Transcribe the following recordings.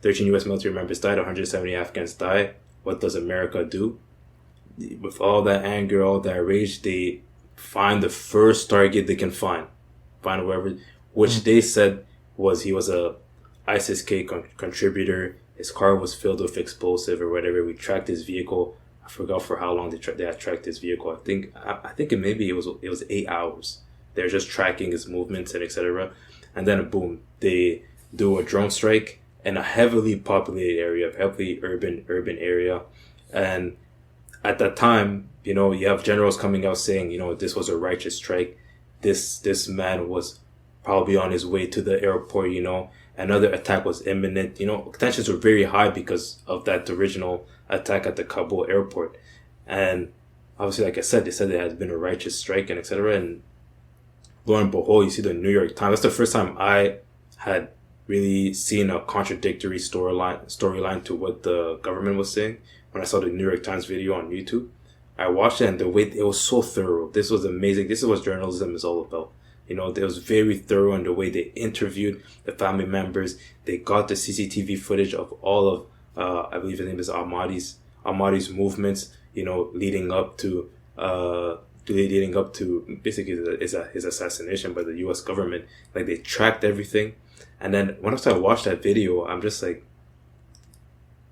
13 U.S. military members died, 170 Afghans died. What does America do? With all that anger, all that rage, they find the first target they can find wherever, which Mm. they said was he was a ISIS-K contributor. His car was filled with explosive or whatever. We tracked his vehicle. I forgot for how long they had tracked his vehicle. I think maybe it was 8 hours. They're just tracking his movements and etc. And then boom, they do a drone strike in a heavily populated area, heavily urban area, and at that time, you have generals coming out saying, this was a righteous strike. This man was probably on his way to the airport. Another attack was imminent. Tensions were very high because of that original attack at the Kabul airport, and obviously, like I said, they said it had been a righteous strike and etc. And lo and behold, you see the New York Times. That's the first time I had really seen a contradictory storyline to what the government was saying. When I saw the New York Times video on YouTube, I watched it and the way it was so thorough. This was amazing. This is what journalism is all about. It was very thorough in the way they interviewed the family members. They got the CCTV footage of all of, I believe his name is Ahmadi's movements. Leading up to basically his assassination by the U.S. government. Like they tracked everything, and then once I watched that video, I'm just like,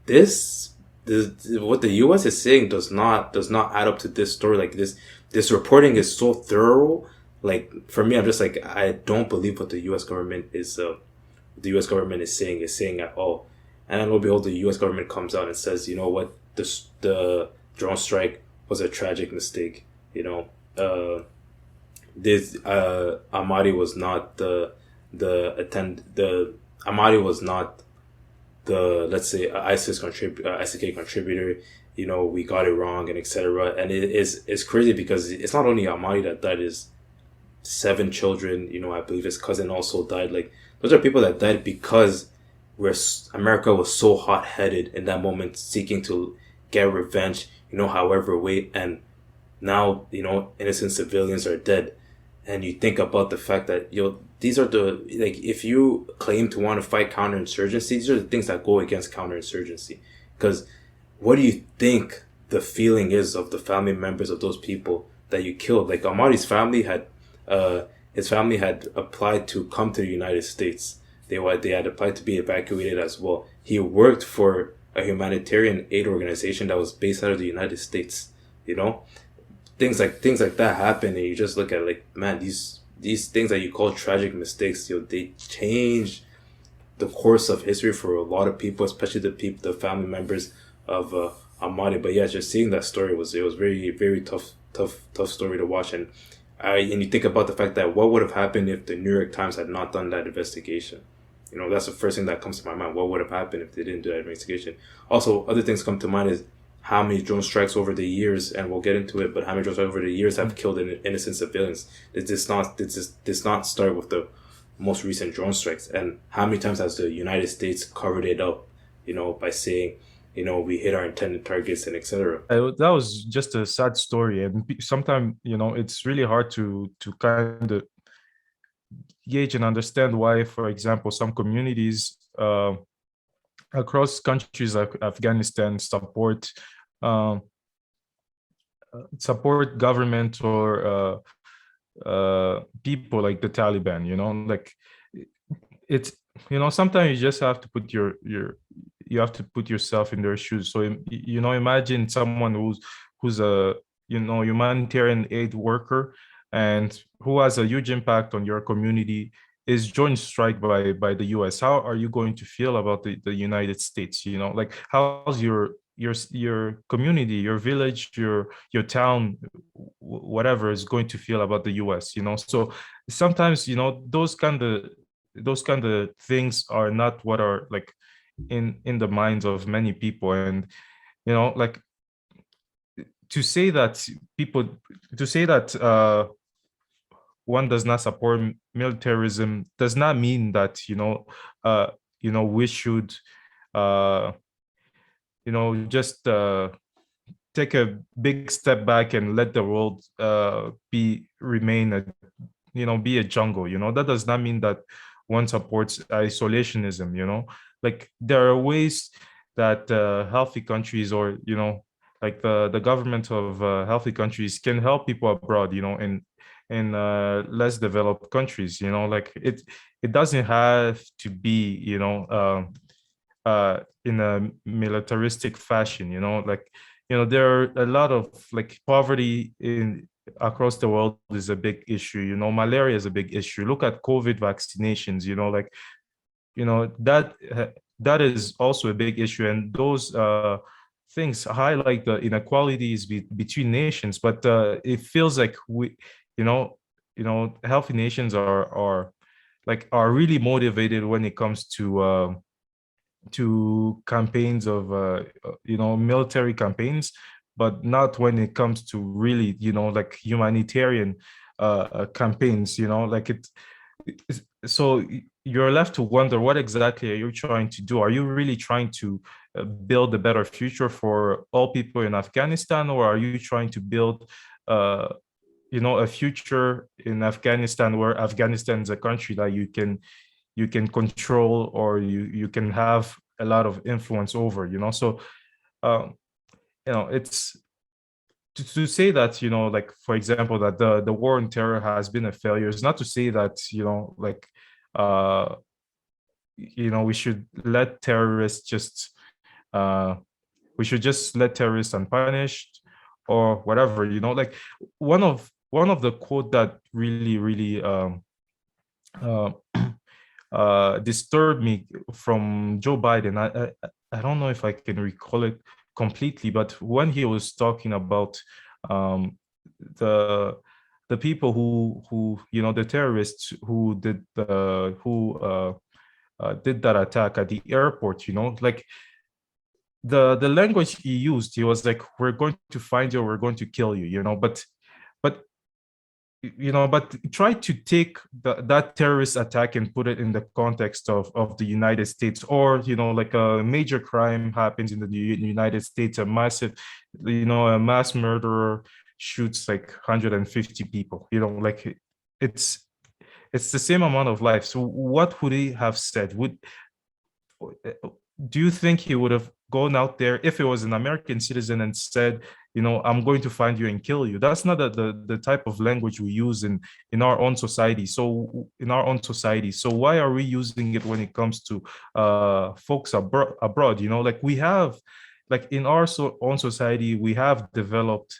what the U.S. is saying does not add up to this story. Like this reporting is so thorough. Like for me, I'm just like I don't believe what the U.S. government is saying at all. And then lo and behold, the U.S. government comes out and says, you know what, the drone strike was a tragic mistake. You know, this Ahmadi was not the Ahmadi was not the, let's say, ISIS contributor. We got it wrong and etc. And it's crazy because it's not only Ahmadi that died. Is 7 children. I believe his cousin also died. Like those are people that died because America was so hot headed in that moment, seeking to get revenge. However way, and now innocent civilians are dead, and you think about the fact that these are the, like, if you claim to want to fight counterinsurgency, these are the things that go against counterinsurgency. Because what do you think the feeling is of the family members of those people that you killed? Like Ahmadi's family had applied to come to the United States. They had applied to be evacuated as well. He worked for a humanitarian aid organization that was based out of the United States. You know, things like that happen, and you just look at, like, man, these things that you call tragic mistakes, they change the course of history for a lot of people, especially the family members of Ahmadi. But yeah, just seeing that story was very, very tough story to watch. And you think about the fact that what would have happened if the New York Times had not done that investigation. That's the first thing that comes to my mind. What would have happened if they didn't do that investigation? Also, other things come to mind is how many drone strikes over the years, and we'll get into it, but how many drone strikes over the years have killed innocent civilians? It does not start with the most recent drone strikes. And how many times has the United States covered it up, by saying, we hit our intended targets and etc. That was just a sad story, and sometimes it's really hard to kind of gauge and understand why, for example, some communities across countries like Afghanistan uh, support government or people like the Taliban. Like it's sometimes you just have to put you have to put yourself in their shoes. So imagine someone who's a humanitarian aid worker and who has a huge impact on your community is joint strike by the US. How are you going to feel about the United States? Like how's your community, your village, your town, whatever, is going to feel about the US? So sometimes those kind of things are not what are like in the minds of many people. And like to say that people to say that one does not support militarism does not mean that we should uh just take a big step back and let the world be a jungle. That does not mean that one supports isolationism, you know. Like there are ways that healthy countries, or like the government of healthy countries can help people abroad, in less developed countries, like it doesn't have to be, in a militaristic fashion, like, there are a lot of, like, poverty in across the world is a big issue, malaria is a big issue. Look at COVID vaccinations, like, that that is also a big issue, and those things highlight the inequalities between nations. But it feels like you know healthy nations are really motivated when it comes to campaigns of military campaigns, but not when it comes to really, like, humanitarian campaigns, like so you're left to wonder, what exactly are you trying to do? Are you really trying to build a better future for all people in Afghanistan, or are you trying to build uh, a future in Afghanistan where Afghanistan is a country that you can control, or you can have a lot of influence over, so um it's to say that, like, for example, that the war on terror has been a failure is not to say that, like, uh we should let terrorists just uh we should just let terrorists unpunished or whatever, like, one of the quote that really uh, disturbed me from Joe Biden. I don't know if I can recall it completely, but when he was talking about um, the the people who the terrorists who did that attack at the airport, like, the language he used, he was like, "We're going to find you, we're going to kill you," but but try to take that terrorist attack and put it in the context of the United States, or, like, a major crime happens in the United States, a mass murderer shoots like 150 people, like, it's it's the same amount of life. So what would he have said? Do you think he would have gone out there if he was an American citizen and said, "I'm going to find you and kill you"? That's not the type of language we use in our own society. So why are we using it when it comes to folks abroad? Like, we have, like, in our own society, we have developed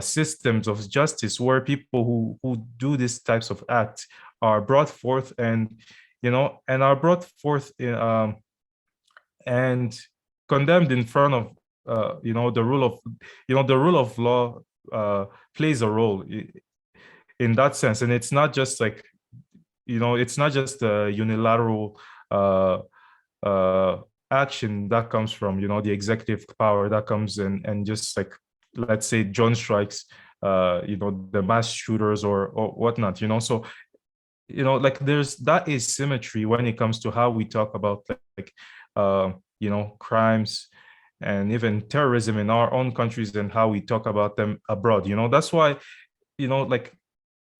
systems of justice where people who do these types of acts are brought forth, and are brought forth and condemned in front of the rule of law plays a role in that sense. And it's not just like, it's not just a unilateral uh uh action that comes from, the executive power that comes in and just, like, let's say, John strikes the mass shooters or whatnot, so, like, there's that asymmetry when it comes to how we talk about, like, crimes and even terrorism in our own countries and how we talk about them abroad. That's why, like,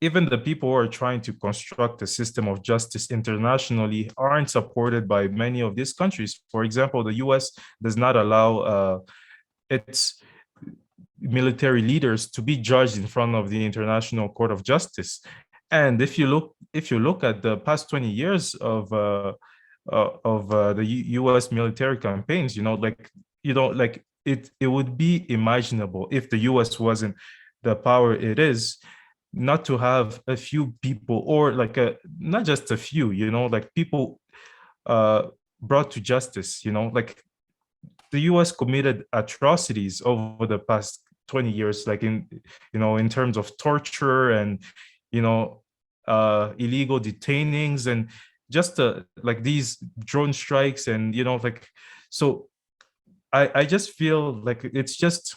even the people who are trying to construct a system of justice internationally aren't supported by many of these countries. For example, the US does not allow its military leaders to be judged in front of the International Court of Justice. And if you look at the past 20 years of the US military campaigns, like, it would be imaginable, if the US wasn't the power it is, not to have a few people, or like not just a few, like, people uh brought to justice, like, the US committed atrocities over the past 20 years, like, in terms of torture and, you know, illegal detainings, and just like these drone strikes, and, like, so I just feel like it's just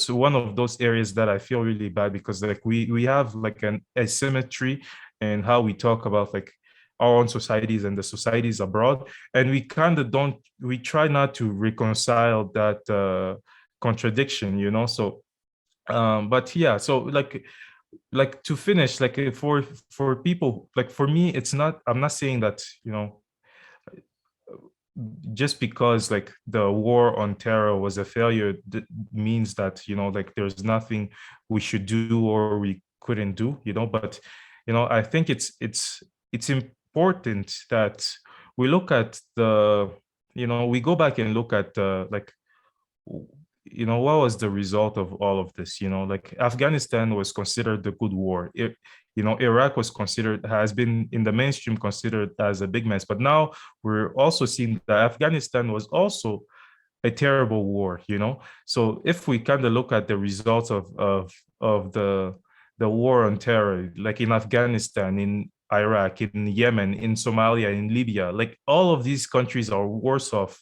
one of those areas that I feel really bad, because, like, we have, like, an asymmetry in how we talk about, like, our own societies and the societies abroad, and we try not to reconcile that contradiction, so but yeah, so, like, like to finish, like for people, like for me, it's not, I'm not saying that, just because like the war on terror was a failure means that, like there's nothing we should do or we couldn't do, but I think it's important that we look at the, we go back and look at like, what was the result of all of this? Like Afghanistan was considered the good war. Iraq was considered, has been in the mainstream considered as a big mess. But now we're also seeing that Afghanistan was also a terrible war. So if we kind of look at the results of the war on terror, like in Afghanistan, in Iraq, in Yemen, in Somalia, in Libya, like all of these countries are worse off